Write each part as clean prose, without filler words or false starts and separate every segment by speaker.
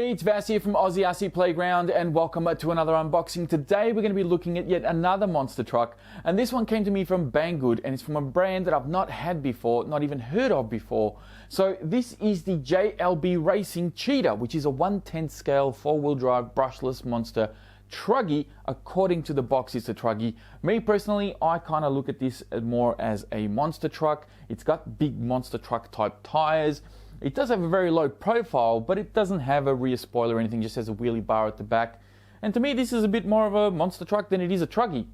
Speaker 1: Hey, it's Vass here from Aussie RC Playground and welcome to another unboxing. Today we're going to be looking at yet another monster truck, and this one came to me from Banggod and it's from a brand that I've not had before, not even heard of before. So this is the JLB Racing CHEETAH, which is a 1/10 scale 4-wheel drive brushless monster truggy. According to the box, it's a truggy. Me personally, I kind of look at this more as a monster truck. It's got big monster truck type tires. It does have a very low profile, but it doesn't have a rear spoiler or anything, just has a wheelie bar at the back. And to me, this is a bit more of a monster truck than it is a truggy.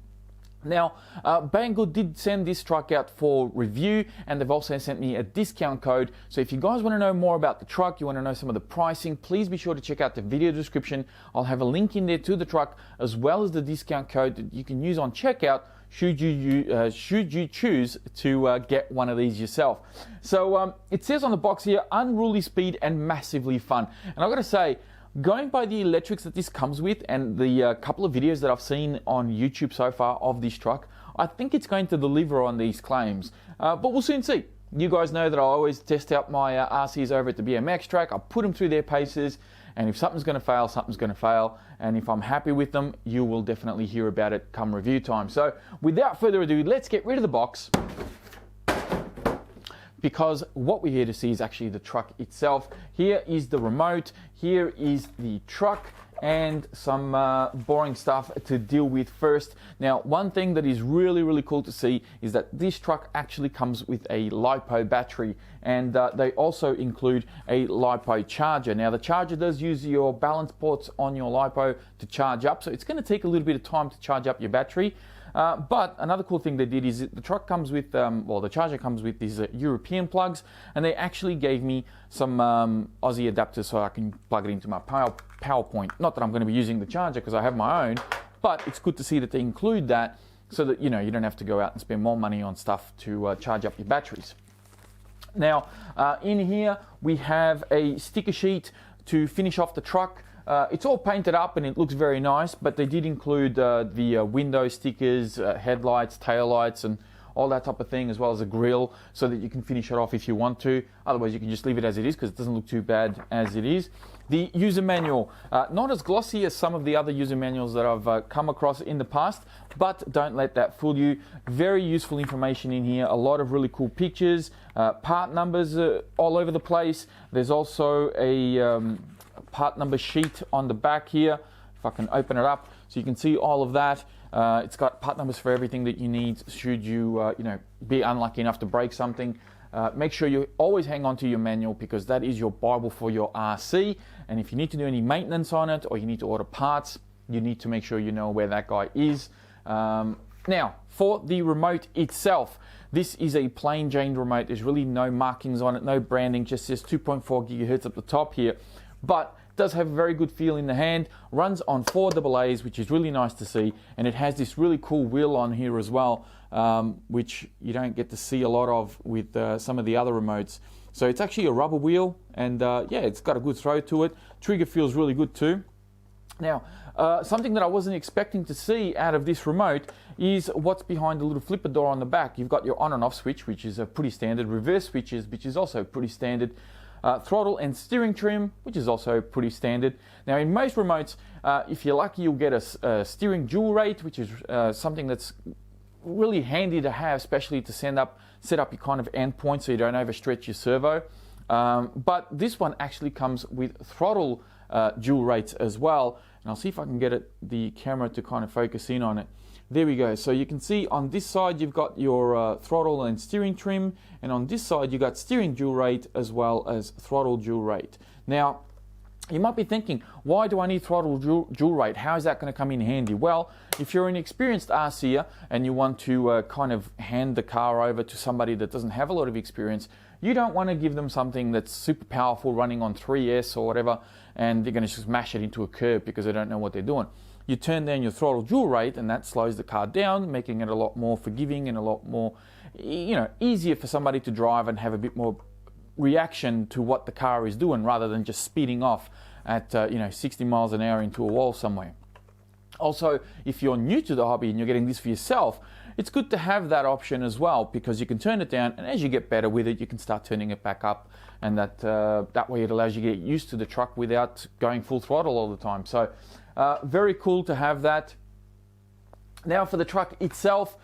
Speaker 1: Now, Banggod did send this truck out for review, and they've also sent me a discount code. So if you guys want to know more about the truck, you want to know some of the pricing, please be sure to check out the video description. I'll have a link in there to the truck, as well as the discount code that you can use on checkout should you choose to get one of these yourself. So it says on the box here, unruly speed and massively fun. And I've got to say, going by the electrics that this comes with and the couple of videos that I've seen on YouTube so far of this truck, I think it's going to deliver on these claims. But we'll soon see. You guys know that I always test out my RCs over at the BMX track. I put them through their paces, and if something's going to fail, something's going to fail. And if I'm happy with them, you will definitely hear about it come review time. So without further ado, let's get rid of the box, because what we're here to see is actually the truck itself. Here is the remote, here is the truck, and some boring stuff to deal with first. Now, one thing that is really cool to see is that this truck actually comes with a LiPo battery, and they also include a LiPo charger. Now, the charger does use your balance ports on your LiPo to charge up, so it's going to take a little bit of time to charge up your battery. But another cool thing they did is the truck comes with, the charger comes with these European plugs, and they actually gave me some Aussie adapters so I can plug it into my PowerPoint. Not that I'm going to be using the charger because I have my own, but it's good to see that they include that so that you don't have to go out and spend more money on stuff to charge up your batteries. Now, in here we have a sticker sheet to finish off the truck. It's all painted up and it looks very nice, but they did include the window stickers, headlights, taillights, and all that type of thing, as well as a grill, so that you can finish it off if you want to. Otherwise, you can just leave it as it is because it doesn't look too bad as it is. The user manual, not as glossy as some of the other user manuals that I've come across in the past, but don't let that fool you. Very useful information in here, a lot of really cool pictures, part numbers all over the place. There's also a part number sheet on the back here, if I can open it up so you can see all of that. It's got part numbers for everything that you need should you be unlucky enough to break something. Make sure you always hang on to your manual, because that is your Bible for your RC, and if you need to do any maintenance on it or you need to order parts, you need to make sure you know where that guy is. Now, for the remote itself, this is a plain Jane remote. There's really no markings on it, no branding, just says 2.4 gigahertz at the top here, but does have a very good feel in the hand, runs on 4 AA's, which is really nice to see, and it has this really cool wheel on here as well, which you don't get to see a lot of with some of the other remotes. So it's actually a rubber wheel, and yeah, it's got a good throw to it. Trigger feels really good too. Now, something that I wasn't expecting to see out of this remote is what's behind the little flipper door on the back. You've got your on and off switch, which is pretty standard, reverse switches, which is also pretty standard, throttle and steering trim, which is also pretty standard. Now, in most remotes, if you're lucky, you'll get a steering dual rate, which is something that's really handy to have, especially to set up your kind of endpoint so you don't overstretch your servo. But this one actually comes with throttle dual rates as well, and I'll see if I can get the camera to kind of focus in on it. There we go. So you can see on this side you've got your throttle and steering trim, and on this side you've got steering dual rate as well as throttle dual rate. Now, you might be thinking, why do I need throttle dual rate? How is that going to come in handy? Well, if you're an experienced RCer and you want to kind of hand the car over to somebody that doesn't have a lot of experience, you don't want to give them something that's super powerful running on 3S or whatever, and they're going to just mash it into a curb because they don't know what they're doing. You turn down your throttle dual rate, and that slows the car down, making it a lot more forgiving and a lot more, easier for somebody to drive and have a bit more reaction to what the car is doing, rather than just speeding off at 60 miles an hour into a wall somewhere. Also, if you're new to the hobby and you're getting this for yourself, it's good to have that option as well, because you can turn it down, and as you get better with it, you can start turning it back up, and that way it allows you to get used to the truck without going full throttle all the time. So very cool to have that. Now for the truck itself,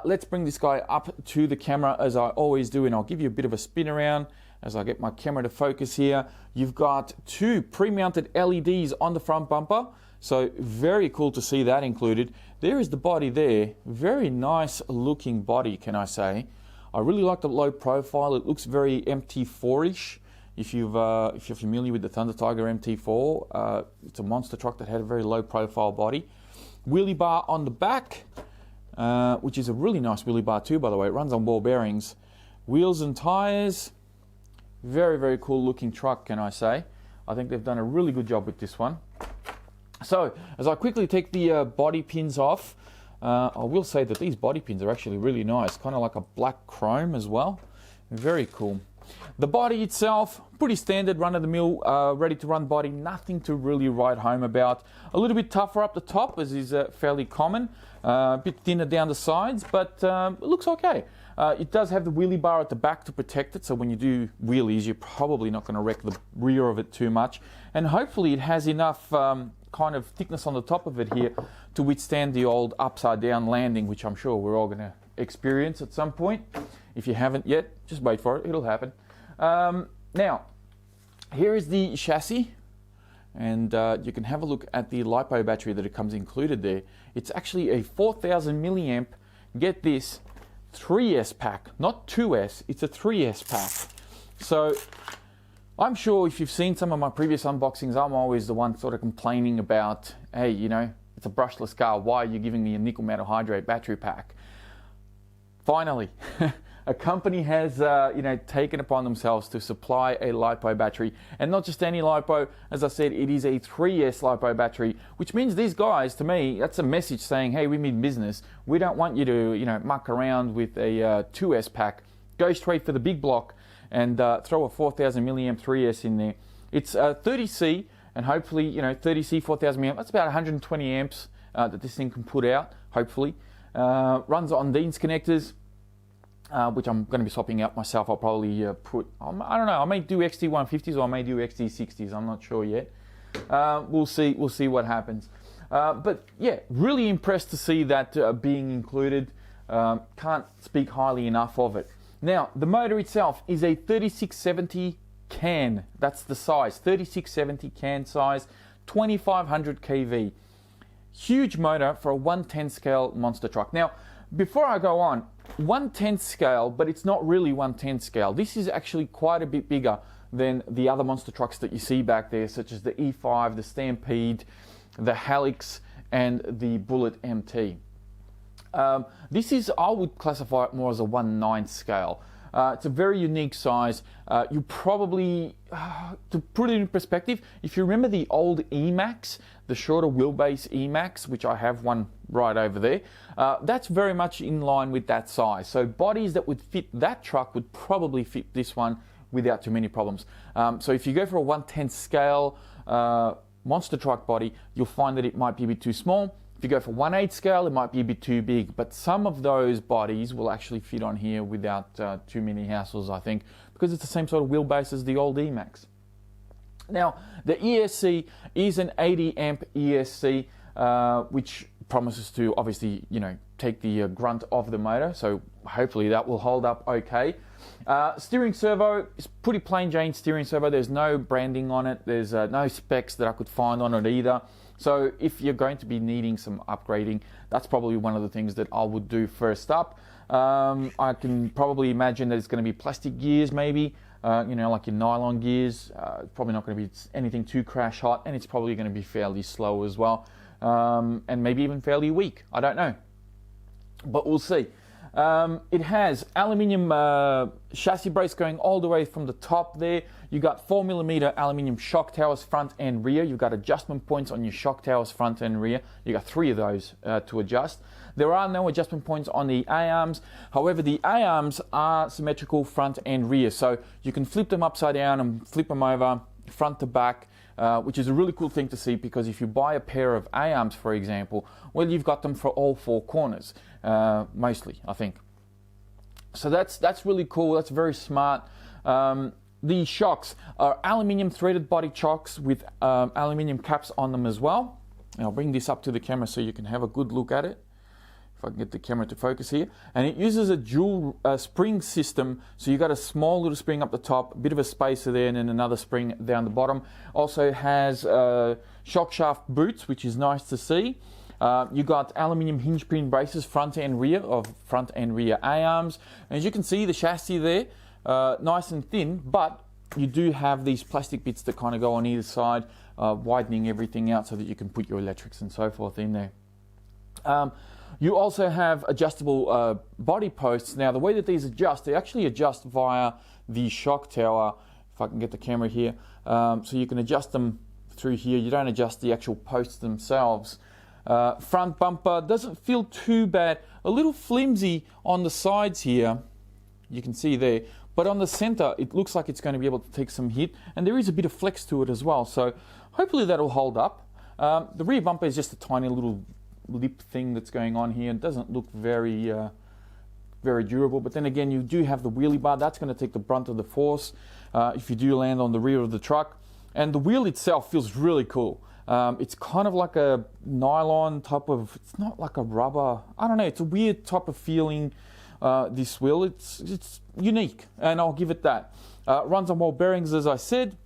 Speaker 1: let's bring this guy up to the camera as I always do, and I'll give you a bit of a spin around as I get my camera to focus here. You've got two pre-mounted LEDs on the front bumper, so very cool to see that included. There is the body there, very nice looking body, can I say. I really like the low profile. It looks very MT4-ish. If you're familiar with the Thunder Tiger MT4, it's a monster truck that had a very low profile body. Wheelie bar on the back, which is a really nice wheelie bar too, by the way. It runs on ball bearings. Wheels and tires, very, very cool looking truck, can I say. I think they've done a really good job with this one. So, as I quickly take the body pins off, I will say that these body pins are actually really nice, kind of like a black chrome as well. Very cool. The body itself, pretty standard run-of-the-mill, ready-to-run body, nothing to really write home about. A little bit tougher up the top, as is fairly common, a bit thinner down the sides, but it looks okay. It does have the wheelie bar at the back to protect it, so when you do wheelies, you're probably not going to wreck the rear of it too much. And hopefully it has enough kind of thickness on the top of it here to withstand the old upside-down landing, which I'm sure we're all going to experience at some point. If you haven't yet, just wait for it, it'll happen. Now, here is the chassis, and you can have a look at the LiPo battery that it comes included there. It's actually a 4000 milliamp, get this, 3S pack, not 2S, it's a 3S pack. So I'm sure if you've seen some of my previous unboxings, I'm always the one sort of complaining about, hey, you know, it's a brushless car, why are you giving me a nickel metal hydrate battery pack? Finally, a company has taken upon themselves to supply a LiPo battery, and not just any LiPo. As I said, it is a 3S LiPo battery, which means these guys, to me, that's a message saying, hey, we mean business. We don't want you to, muck around with a 2S pack. Go straight for the big block and throw a 4000 milliamp 3S in there. It's 30C, and hopefully, 30C 4000 milliamp. That's about 120 amps that this thing can put out. Hopefully, runs on Dean's connectors. Which I'm going to be swapping out myself. I'll probably put, I don't know, I may do XT150s or I may do XT60s, I'm not sure yet. We'll see what happens. But yeah, really impressed to see that being included. Can't speak highly enough of it. Now, the motor itself is a 3670 can, that's the size, 3670 can size, 2500 kV. Huge motor for a 1/10 scale monster truck. Now, before I go on, 1/10 scale, but it's not really 1/10 scale. This is actually quite a bit bigger than the other monster trucks that you see back there, such as the E5, the Stampede, the Helix, and the Bullet MT. This is, I would classify it more as a 1/9 scale. It's a very unique size. You probably, to put it in perspective, if you remember the old E-Max, the shorter wheelbase E-Max, which I have one right over there, that's very much in line with that size. So bodies that would fit that truck would probably fit this one without too many problems. So if you go for a 1/10 scale monster truck body, you'll find that it might be a bit too small. If you go for 1/8 scale, it might be a bit too big, but some of those bodies will actually fit on here without too many hassles, I think, because it's the same sort of wheelbase as the old E-Max. Now, the ESC is an 80 amp ESC, which promises to obviously, take the grunt of the motor, so hopefully that will hold up okay. Steering servo is pretty plain Jane steering servo. There's no branding on it. There's no specs that I could find on it either. So if you're going to be needing some upgrading, that's probably one of the things that I would do first up. I can probably imagine that it's going to be plastic gears maybe, like your nylon gears. Probably not going to be anything too crash hot, and it's probably going to be fairly slow as well, and maybe even fairly weak. I don't know, but we'll see. It has aluminium chassis brace going all the way from the top there. You got 4mm aluminium shock towers front and rear. You've got adjustment points on your shock towers front and rear. You got 3 of those to adjust. There are no adjustment points on the A-arms. However, the A-arms are symmetrical front and rear, so you can flip them upside down and flip them over front to back. which is a really cool thing to see, because if you buy a pair of A-arms, for example, well, you've got them for all four corners, mostly, I think. So that's really cool. That's very smart. The shocks are aluminium threaded body shocks with aluminium caps on them as well. And I'll bring this up to the camera so you can have a good look at it. If I can get the camera to focus here. And it uses a dual spring system. So you got a small little spring up the top, a bit of a spacer there, and then another spring down the bottom. Also has shock shaft boots, which is nice to see. You got aluminium hinge pin braces front and rear of front and rear A-arms. As you can see, the chassis there, nice and thin, but you do have these plastic bits that kind of go on either side, widening everything out so that you can put your electrics and so forth in there. You also have adjustable body posts. Now, the way that these adjust, they actually adjust via the shock tower, if I can get the camera here. So you can adjust them through here. You don't adjust the actual posts themselves. Front bumper doesn't feel too bad. A little flimsy on the sides here, you can see there. But on the center, it looks like it's going to be able to take some hit. And there is a bit of flex to it as well. So hopefully that'll hold up. The rear bumper is just a tiny little lip thing that's going on here. It doesn't look very durable, but then again, you do have the wheelie bar. That's going to take the brunt of the force if you do land on the rear of the truck. And the wheel itself feels really cool. It's kind of like a nylon type of, it's not like a rubber, I don't know, it's a weird type of feeling, this wheel. It's unique, and I'll give it that. Runs on ball bearings, as I said.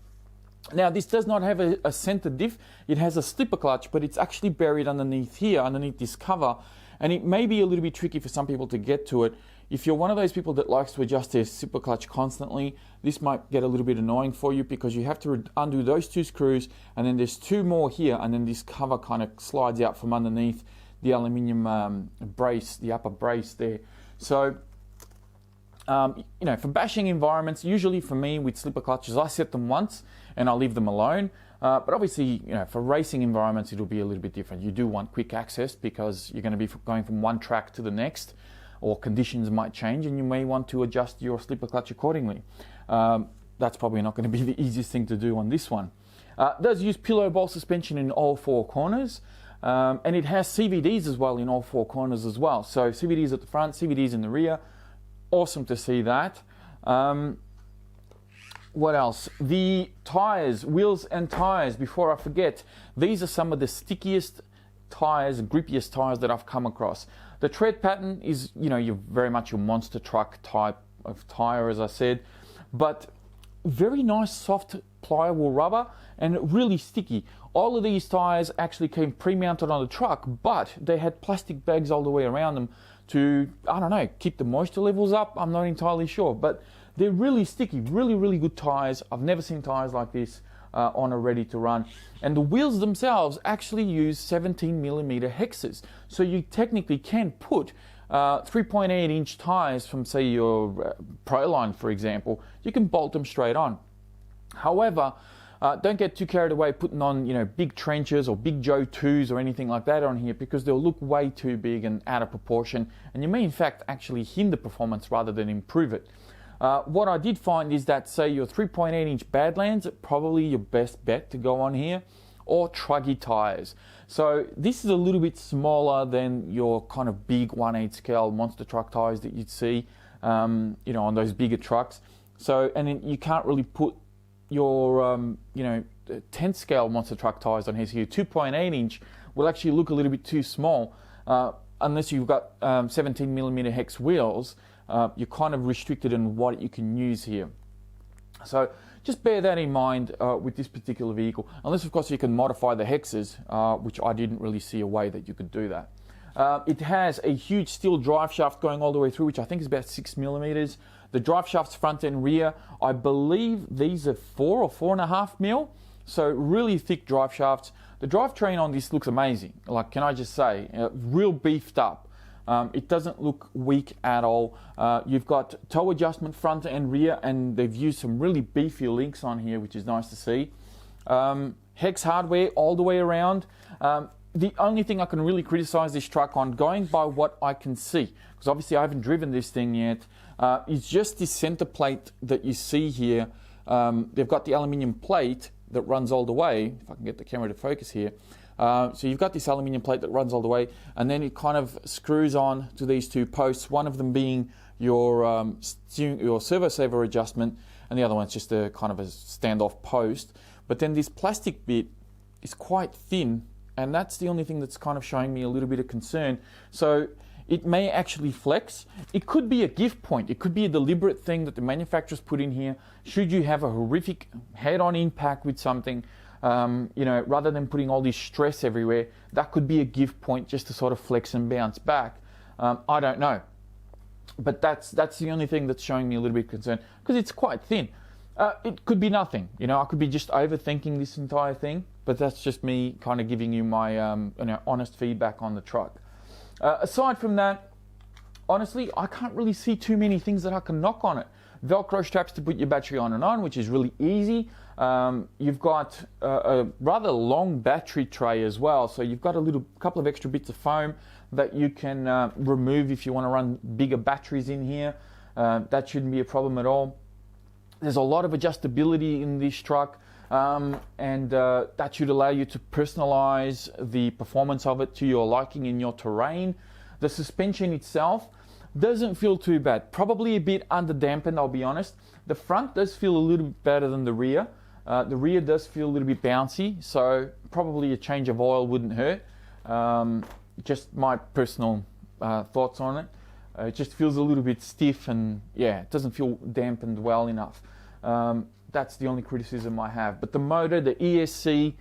Speaker 1: Now, this does not have a center diff. It has a slipper clutch, but it's actually buried underneath here, underneath this cover. And it may be a little bit tricky for some people to get to it. If you're one of those people that likes to adjust their slipper clutch constantly, this might get a little bit annoying for you, because you have to undo those two screws, and then there's two more here, and then this cover kind of slides out from underneath the aluminium brace, the upper brace there. So, you know, for bashing environments, usually for me with slipper clutches, I set them once and I leave them alone. But obviously, you know, for racing environments, it'll be a little bit different. You do want quick access because you're going to be going from one track to the next, or conditions might change and you may want to adjust your slipper clutch accordingly. That's probably not going to be the easiest thing to do on this one. It does use pillow ball suspension in all four corners. And it has CVDs as well in all four corners as well. So CVDs at the front, CVDs in the rear. Awesome to see that. What else? The tires, wheels and tires, before I forget, these are some of the stickiest tires, grippiest tires that I've come across. The tread pattern is, you know, you're very much your monster truck type of tire, as I said, but very nice soft pliable rubber and really sticky. All of these tires actually came pre-mounted on the truck, but they had plastic bags all the way around them to, I don't know, keep the moisture levels up. I'm not entirely sure, but they're really sticky, really good tires. I've never seen tires like this on a ready to run. And the wheels themselves actually use 17mm hexes. So you technically can put 3.8 inch tires from, say, your Proline, for example. You can bolt them straight on. However, don't get too carried away putting on, you know, big trenches or big Joe 2s or anything like that on here, because they'll look way too big and out of proportion, and you may in fact actually hinder performance rather than improve it. What I did find is that, say, your 3.8 inch Badlands are probably your best bet to go on here, or truggy tires. So this is a little bit smaller than your kind of big 1/8 scale monster truck tires that you'd see, you know, on those bigger trucks. So, and then you can't really put your, you know, 10th scale monster truck tires on here. So your 2.8 inch will actually look a little bit too small, unless you've got 17mm hex wheels. You're kind of restricted in what you can use here. So just bear that in mind with this particular vehicle, unless of course you can modify the hexes, which I didn't really see a way that you could do that. It has a huge steel drive shaft going all the way through, which I think is about 6mm. The drive shafts front and rear, I believe these are 4 or 4.5 mil. So really thick drive shafts. The drivetrain on this looks amazing. Like, can I just say, real beefed up. It doesn't look weak at all. You've got toe adjustment front and rear, and they've used some really beefy links on here, which is nice to see. Hex hardware all the way around. The only thing I can really criticize this truck on, going by what I can see, because obviously I haven't driven this thing yet, is just this center plate that you see here. They've got the aluminium plate, that runs all the way. If I can get the camera to focus here. So you've got this aluminium plate that runs all the way, and then it kind of screws on to these two posts, one of them being your servo saver adjustment, and the other one's just a kind of a standoff post. But then this plastic bit is quite thin, and that's the only thing that's kind of showing me a little bit of concern. So it may actually flex. It could be a gift point. It could be a deliberate thing that the manufacturers put in here. Should you have a horrific head-on impact with something, you know, rather than putting all this stress everywhere, that could be a gift point just to sort of flex and bounce back. I don't know. But that's the only thing that's showing me a little bit of concern, because it's quite thin. It could be nothing. You know, I could be just overthinking this entire thing, but that's just me kind of giving you my you know, honest feedback on the truck. Aside from that, honestly, I can't really see too many things that I can knock on it. Velcro straps to put your battery on and on, which is really easy. You've got a rather long battery tray as well, so you've got a couple of extra bits of foam that you can remove if you want to run bigger batteries in here. That shouldn't be a problem at all. There's a lot of adjustability in this truck, and that should allow you to personalize the performance of it to your liking in your terrain. The suspension itself doesn't feel too bad. Probably a bit under-dampened, I'll be honest. The front does feel a little bit better than the rear. The rear does feel a little bit bouncy, so probably a change of oil wouldn't hurt. Just my personal thoughts on it. It just feels a little bit stiff, and yeah, it doesn't feel dampened well enough. That's the only criticism I have. But the motor, the ESC,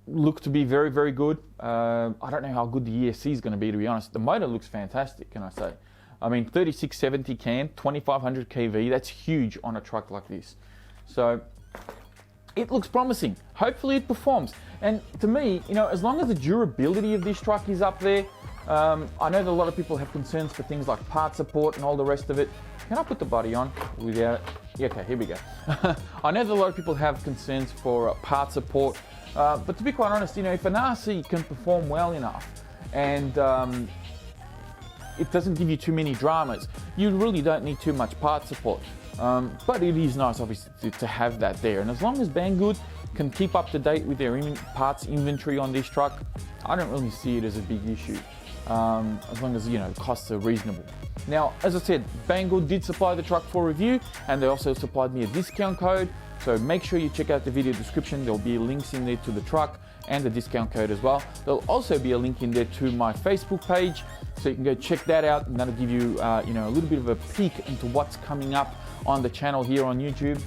Speaker 1: look to be very, very good. I don't know how good the ESC is going to be, to be honest. The motor looks fantastic, can I say. I mean, 3670 can, 2500 kV, that's huge on a truck like this. So it looks promising. Hopefully it performs. And to me, you know, as long as the durability of this truck is up there, I know that a lot of people have concerns for things like part support and all the rest of it. Can I put the body on without it? Yeah, okay, here we go. I know that a lot of people have concerns for part support, but to be quite honest, you know, if an RC can perform well enough and it doesn't give you too many dramas, you really don't need too much part support. But it is nice, obviously, to have that there. And as long as Banggod can keep up to date with their parts inventory on this truck, I don't really see it as a big issue. As long as, you know, costs are reasonable. Now, as I said, Banggod did supply the truck for review, and they also supplied me a discount code. So make sure you check out the video description. There'll be links in there to the truck and the discount code as well. There'll also be a link in there to my Facebook page, so you can go check that out, and that'll give you, you know, a little bit of a peek into what's coming up on the channel here on YouTube.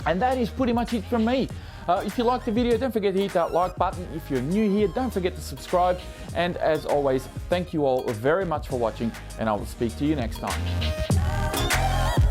Speaker 1: And that is pretty much it from me. If you liked the video, don't forget to hit that like button. If you're new here, don't forget to subscribe. And as always, thank you all very much for watching, and I will speak to you next time.